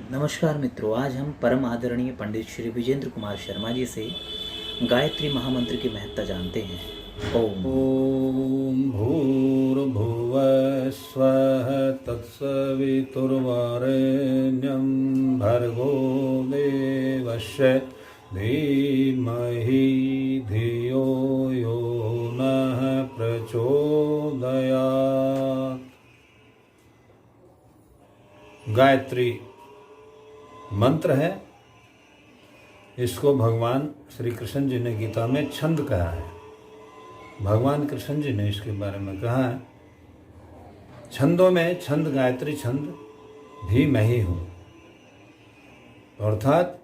नमस्कार मित्रों, आज हम परम आदरणीय पंडित श्री विजेंद्र कुमार शर्मा जी से गायत्री महामंत्र की महत्ता जानते हैं। ओम ॐ भूर्भुवः स्वः तत्सवितुर्वरेण्यं भर्गो देवस्य धीमहि धियो यो नः प्रचोदयात्। गायत्री मंत्र है। इसको भगवान श्री कृष्ण जी ने गीता में छंद कहा है। भगवान कृष्ण जी ने इसके बारे में कहा है, छंदों में छंद गायत्री छंद भी मैं ही हूँ। अर्थात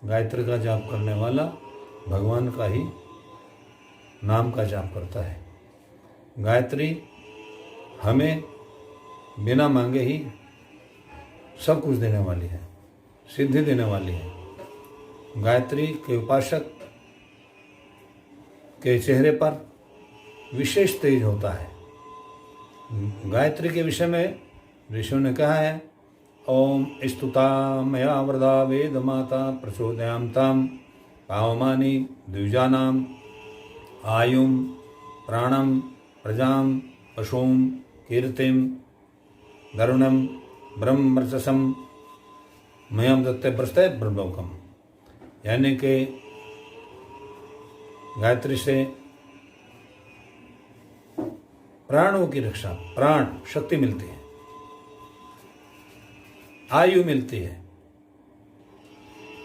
गायत्री का जाप करने वाला भगवान का ही नाम का जाप करता है। गायत्री हमें बिना मांगे ही सब कुछ देने वाली है, सिद्धि देने वाली है। गायत्री के उपासक के चेहरे पर विशेष तेज होता है। गायत्री के विषय में ऋषियों ने कहा है, ओम स्तुता मया वरदा वेद माता प्रचोदयाम ताम पावमानी द्विजानाम आयुम प्राणम प्रजाम पशुम कीर्तिम दरुणम ब्रह्मवर्चसम मयम दत्ते प्रस्ते ब्रह्मलोकम। यानी कि गायत्री से प्राणों की रक्षा, प्राण शक्ति मिलती है, आयु मिलती है,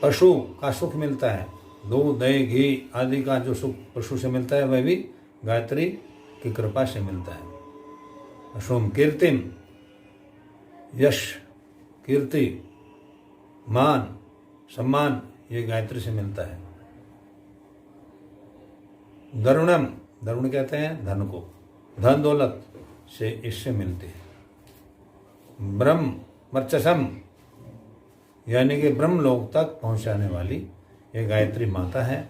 पशु का सुख मिलता है, दूध दही घी आदि का जो सुख पशु से मिलता है वह भी गायत्री की कृपा से मिलता है। पशुम कीर्तिम, यश कीर्ति मान सम्मान ये गायत्री से मिलता है। दरुणम, दरुण कहते हैं धन को, धन दौलत से इससे मिलती है। ब्रह्म वर्चसम यानी कि ब्रह्म लोक तक पहुंचाने वाली ये गायत्री माता है।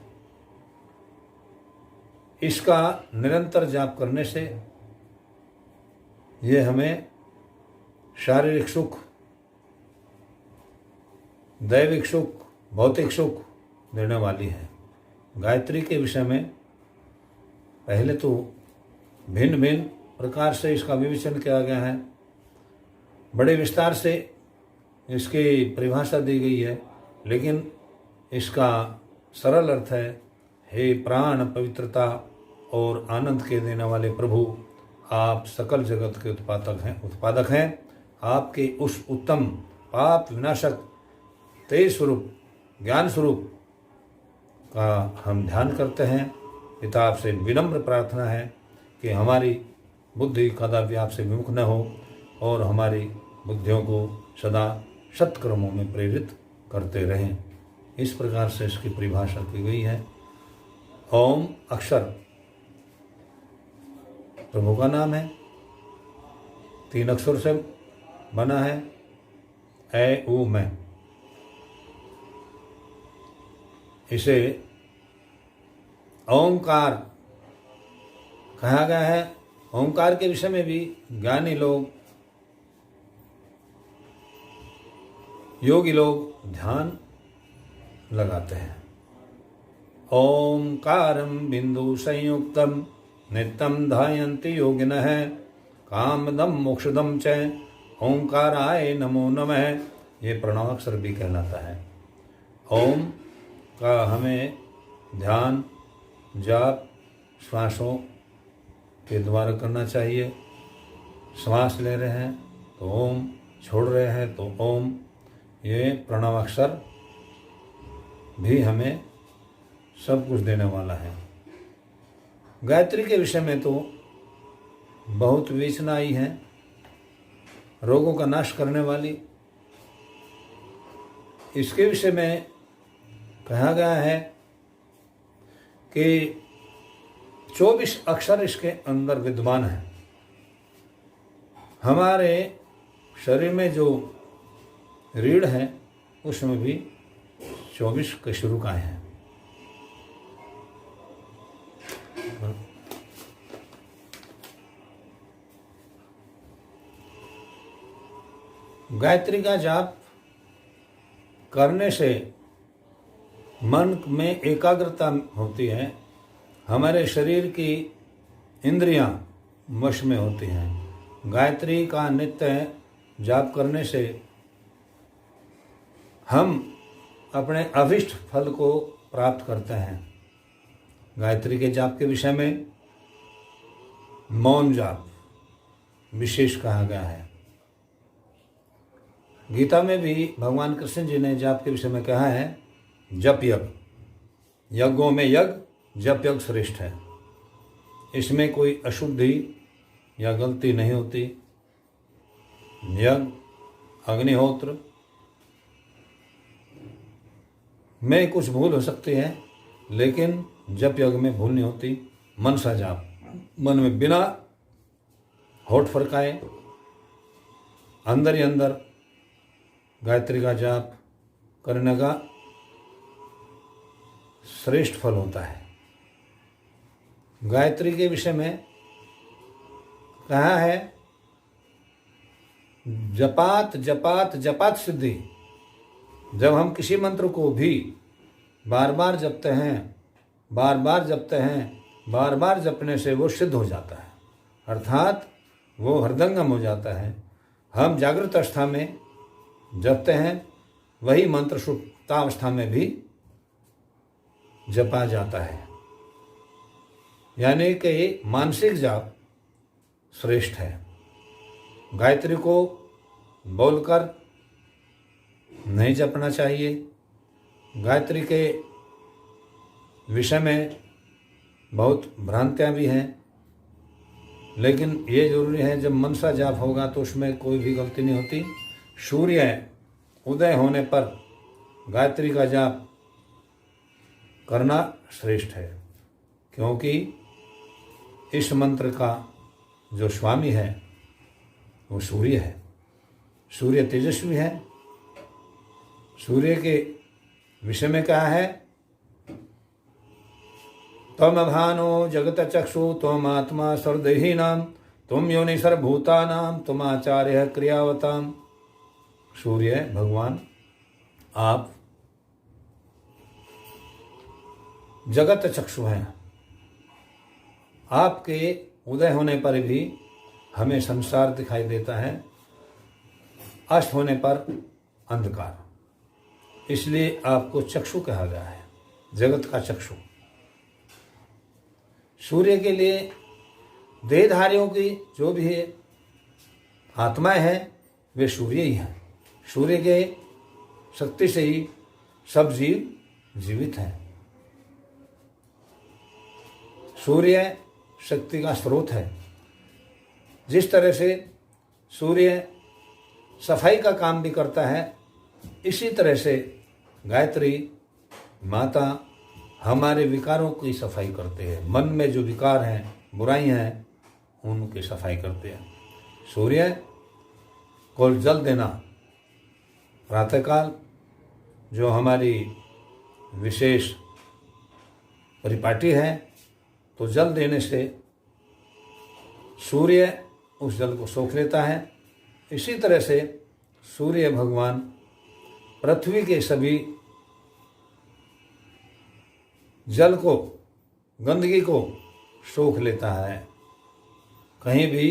इसका निरंतर जाप करने से ये हमें शारीरिक सुख, दैविक सुख, भौतिक सुख देने वाली है। गायत्री के विषय में पहले तो भिन्न भिन्न प्रकार से इसका विवेचन किया गया है, बड़े विस्तार से इसकी परिभाषा दी गई है, लेकिन इसका सरल अर्थ है, हे प्राण पवित्रता और आनंद के देने वाले प्रभु, आप सकल जगत के उत्पादक हैं। आपके उस उत्तम पाप विनाशक तेज स्वरूप ज्ञान स्वरूप का हम ध्यान करते हैं। पिता आपसे विनम्र प्रार्थना है कि हमारी बुद्धि कदापि आपसे विमुख न हो और हमारी बुद्धियों को सदा सत्कर्मों में प्रेरित करते रहें। इस प्रकार से इसकी परिभाषा की गई है। ओम अक्षर प्रभु का नाम है, 3 अक्षर से बना है, ए ऊ मैं। इसे ओंकार कहा गया है। ओंकार के विषय में भी ज्ञानी लोग, योगी लोग ध्यान लगाते हैं। ओंकारं बिंदु संयुक्तम नित्यं ध्यायन्ति योगिनः कामदम मोक्षदम च ओंकाराय नमो नमः। ये प्रणवाक्षर भी कहलाता है। ओम का हमें ध्यान जाप श्वासों के द्वारा करना चाहिए। श्वास ले रहे हैं तो ओम, छोड़ रहे हैं तो ओम। ये प्रणवाक्षर भी हमें सब कुछ देने वाला है। गायत्री के विषय में तो बहुत विवेचना आई है। रोगों का नाश करने वाली, इसके विषय में कहा गया है कि 24 अक्षर इसके अंदर विद्यमान है। हमारे शरीर में जो रीढ़ है उसमें भी 24 कशरुकाएं हैं। गायत्री का जाप करने से मन में एकाग्रता होती है, हमारे शरीर की इंद्रियां वश में होती हैं। गायत्री का नित्य जाप करने से हम अपने अभिष्ट फल को प्राप्त करते हैं। गायत्री के जाप के विषय में मौन जाप विशेष कहा गया है। गीता में भी भगवान कृष्ण जी ने जाप के विषय में कहा है, जप यज्ञ, यज्ञों में यज्ञ जप यज्ञ श्रेष्ठ है। इसमें कोई अशुद्धि या गलती नहीं होती। यज्ञ, अग्निहोत्र में कुछ भूल हो सकती है, लेकिन जप यज्ञ में भूल नहीं होती। मनसा जाप, मन में बिना होठ फरकाए अंदर ही अंदर गायत्री का जाप करने का श्रेष्ठ फल होता है। गायत्री के विषय में कहा है, जपात जपात जपात सिद्धि। जब हम किसी मंत्र को भी बार बार जपते हैं, बार बार जपते हैं, बार बार जपने से वो सिद्ध हो जाता है, अर्थात वो हृदंगम हो जाता है। हम जागृत अवस्था में जपते हैं, वही मंत्र सुप्तावस्था में भी जपा जाता है। यानी कि मानसिक जाप श्रेष्ठ है। गायत्री को बोलकर नहीं जपना चाहिए। गायत्री के विषय में बहुत भ्रांतियाँ भी हैं, लेकिन ये जरूरी है जब मनसा जाप होगा तो उसमें कोई भी गलती नहीं होती। सूर्य उदय होने पर गायत्री का जाप करना श्रेष्ठ है, क्योंकि इस मंत्र का जो स्वामी है वो सूर्य है। सूर्य तेजस्वी है। सूर्य के विषय में कहा है, तम भानो जगत चक्षु त्वम आत्मा सर्वदेहिनां तुम योनि सर्वभूतानां तुम आचार्य क्रियावताम। सूर्य भगवान, आप जगत चक्षु हैं। आपके उदय होने पर भी हमें संसार दिखाई देता है, अस्त होने पर अंधकार, इसलिए आपको चक्षु कहा गया है, जगत का चक्षु। सूर्य के लिए देहधारियों की जो भी आत्माएं हैं वे सूर्य ही हैं। सूर्य के शक्ति से ही सब जीव जीवित हैं। सूर्य शक्ति का स्रोत है। जिस तरह से सूर्य सफाई का काम भी करता है, इसी तरह से गायत्री माता हमारे विकारों की सफाई करते हैं। मन में जो विकार हैं, बुराइयां हैं, उनकी सफाई करते हैं। सूर्य को जल देना प्रातःकाल, जो हमारी विशेष परिपाटी है, तो जल देने से सूर्य उस जल को सोख लेता है। इसी तरह से सूर्य भगवान पृथ्वी के सभी जल को, गंदगी को सोख लेता है। कहीं भी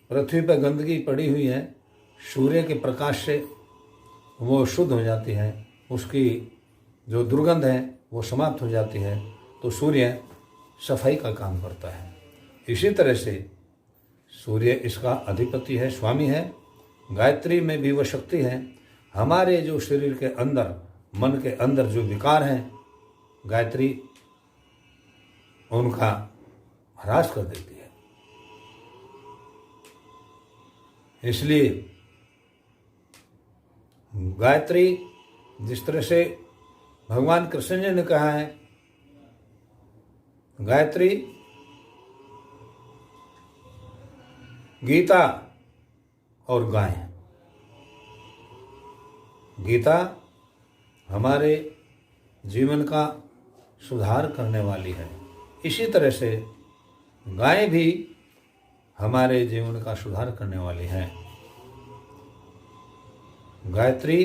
पृथ्वी पर गंदगी पड़ी हुई है, सूर्य के प्रकाश से वो शुद्ध हो जाती है, उसकी जो दुर्गंध है वो समाप्त हो जाती है। तो सूर्य सफाई का काम करता है। इसी तरह से सूर्य इसका अधिपति है, स्वामी है। गायत्री में भी वह शक्ति है। हमारे जो शरीर के अंदर, मन के अंदर जो विकार हैं, गायत्री उनका ह्रास कर देती है। इसलिए गायत्री, जिस तरह से भगवान कृष्ण जी ने कहा है, गायत्री गीता और गाय। गीता हमारे जीवन का सुधार करने वाली है। इसी तरह से गाय भी हमारे जीवन का सुधार करने वाली है। गायत्री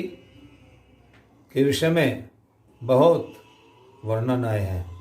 के विषय में बहुत वर्णन आए हैं।